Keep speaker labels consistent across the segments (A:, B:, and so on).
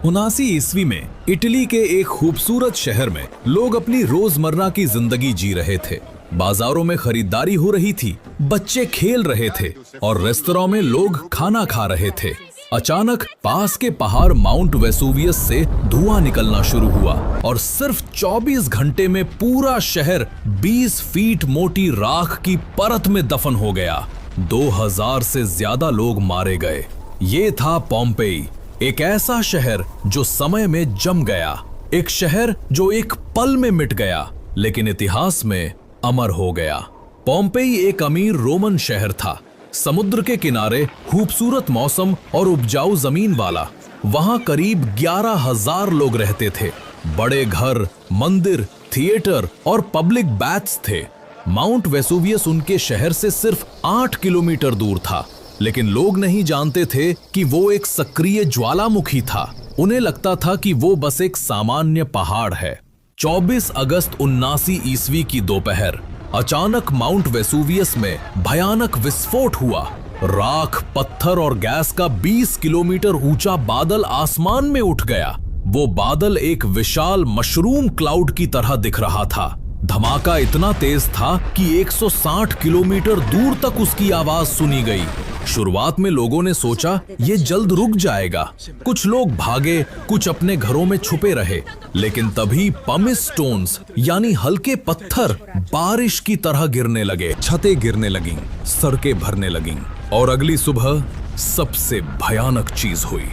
A: 79 ईस्वी में इटली के एक खूबसूरत शहर में लोग अपनी रोजमर्रा की जिंदगी जी रहे थे। बाजारों में खरीदारी हो रही थी, बच्चे खेल रहे थे और रेस्तरां में लोग खाना खा रहे थे। अचानक पास के पहाड़ माउंट वेसुवियस से धुआं निकलना शुरू हुआ और सिर्फ 24 घंटे में पूरा शहर 20 फीट मोटी राख की परत में दफन हो गया। 2000 से ज्यादा लोग मारे गए। ये था पोम्पेई, एक ऐसा शहर जो समय में जम गया, एक शहर जो एक पल में मिट गया लेकिन इतिहास में अमर हो गया। पोम्पेई एक अमीर रोमन शहर था, समुद्र के किनारे, खूबसूरत मौसम और उपजाऊ जमीन वाला। वहां करीब 11,000 लोग रहते थे। बड़े घर, मंदिर, थिएटर और पब्लिक बैथ्स थे। माउंट वेसुवियस उनके शहर से सिर्फ 8 किलोमीटर दूर था, लेकिन लोग नहीं जानते थे कि वो एक सक्रिय ज्वालामुखी था। उन्हें लगता था कि वो बस एक सामान्य पहाड़ है। 24 अगस्त 79 ईस्वी की दोपहर अचानक माउंट वेसुवियस में भयानक विस्फोट हुआ। राख, पत्थर और गैस का 20 किलोमीटर ऊंचा बादल आसमान में उठ गया। वो बादल एक विशाल मशरूम क्लाउड की तरह दिख रहा था। धमाका इतना तेज था कि 160 किलोमीटर दूर तक उसकी आवाज सुनी गई। शुरुआत में लोगों ने सोचा ये जल्द रुक जाएगा। कुछ लोग भागे, कुछ अपने घरों में छुपे रहे, लेकिन तभी पमिस स्टोन्स यानी हल्के पत्थर बारिश की तरह गिरने लगे। छतें गिरने लगीं, सड़कें भरने लगीं और अगली सुबह सबसे भयानक चीज हुई।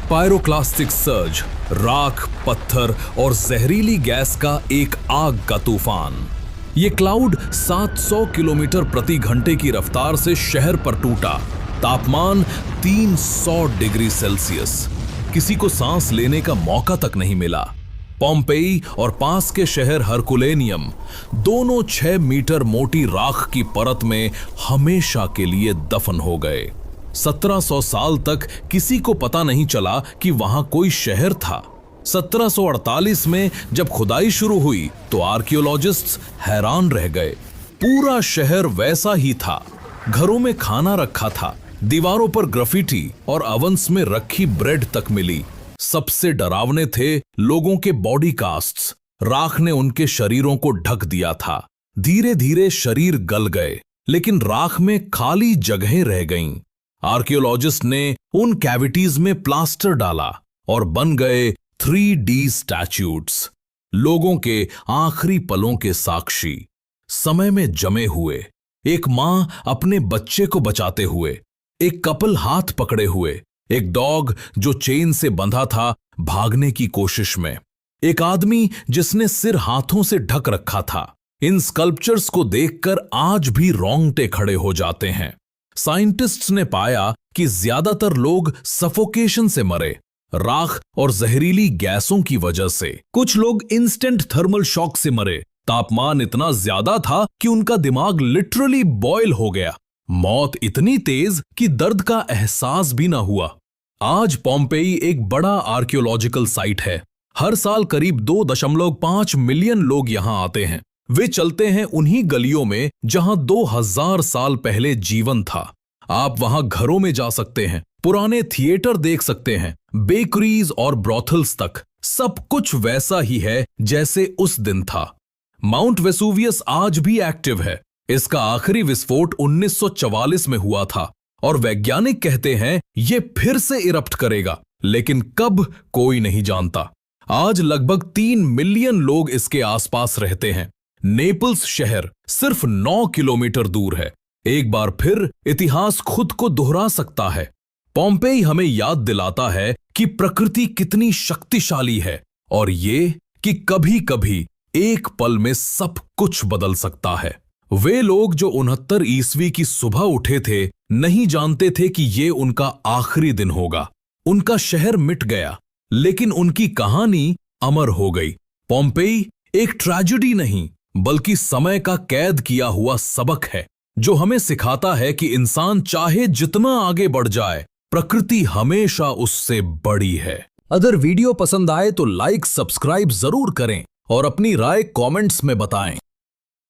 A: पायरोक्लास्टिक सर्ज, राख, पत्थर और जहरीली गैस का एक आग का तूफान। ये क्लाउड 700 किलोमीटर प्रति घंटे की रफ्तार से शहर पर टूटा। तापमान 300 डिग्री सेल्सियस। किसी को सांस लेने का मौका तक नहीं मिला। पोम्पेई और पास के शहर हरकुलेनियम दोनों 6 मीटर मोटी राख की परत में हमेशा के लिए दफन हो गए। 1700 साल तक किसी को पता नहीं चला कि वहां कोई शहर था। 1748 में जब खुदाई शुरू हुई तो आर्कियोलॉजिस्ट्स हैरान रह गए। पूरा शहर वैसा ही था। घरों में खाना रखा था, दीवारों पर ग्राफिटी और ओवंस में रखी ब्रेड तक मिली। सबसे डरावने थे लोगों के बॉडी कास्ट्स। राख ने उनके शरीरों को ढक दिया था। धीरे धीरे शरीर गल गए, लेकिन राख में खाली जगहें रह गईं। आर्कियोलॉजिस्ट ने उन कैविटीज में प्लास्टर डाला और बन गए 3D स्टैच्यूट्स, लोगों के आखिरी पलों के साक्षी, समय में जमे हुए। एक मां अपने बच्चे को बचाते हुए, एक कपल हाथ पकड़े हुए, एक डॉग जो चेन से बंधा था भागने की कोशिश में, एक आदमी जिसने सिर हाथों से ढक रखा था। इन स्कल्पचर्स को देखकर आज भी रोंगटे खड़े हो जाते हैं। साइंटिस्ट्स ने पाया कि ज्यादातर लोग सफोकेशन से मरे, राख और जहरीली गैसों की वजह से। कुछ लोग इंस्टेंट थर्मल शॉक से मरे। तापमान इतना ज्यादा था कि उनका दिमाग लिटरली बॉयल हो गया। मौत इतनी तेज कि दर्द का एहसास भी ना हुआ। आज पोम्पेई एक बड़ा आर्कियोलॉजिकल साइट है। हर साल करीब 2.5 मिलियन लोग यहां आते हैं। वे चलते हैं उन्हीं गलियों में जहां 2000 साल पहले जीवन था। आप वहां घरों में जा सकते हैं, पुराने थिएटर देख सकते हैं, बेकरीज और ब्रॉथल्स तक। सब कुछ वैसा ही है जैसे उस दिन था। माउंट वेसुवियस आज भी एक्टिव है। इसका आखिरी विस्फोट 1944 में हुआ था और वैज्ञानिक कहते हैं ये फिर से इरप्ट करेगा, लेकिन कब कोई नहीं जानता। आज लगभग 3 मिलियन लोग इसके आसपास रहते हैं। नेपल्स शहर सिर्फ 9 किलोमीटर दूर है। एक बार फिर इतिहास खुद को दोहरा सकता है। पोम्पेई हमें याद दिलाता है कि प्रकृति कितनी शक्तिशाली है और ये कि कभी कभी एक पल में सब कुछ बदल सकता है। वे लोग जो 69 ईस्वी की सुबह उठे थे नहीं जानते थे कि ये उनका आखिरी दिन होगा। उनका शहर मिट गया, लेकिन उनकी कहानी अमर हो गई। पोम्पेई एक ट्रेजेडी नहीं बल्कि समय का कैद किया हुआ सबक है, जो हमें सिखाता है कि इंसान चाहे जितना आगे बढ़ जाए, प्रकृति हमेशा उससे बड़ी है। अगर वीडियो पसंद आए तो लाइक, सब्सक्राइब जरूर करें और अपनी राय कमेंट्स में बताएं।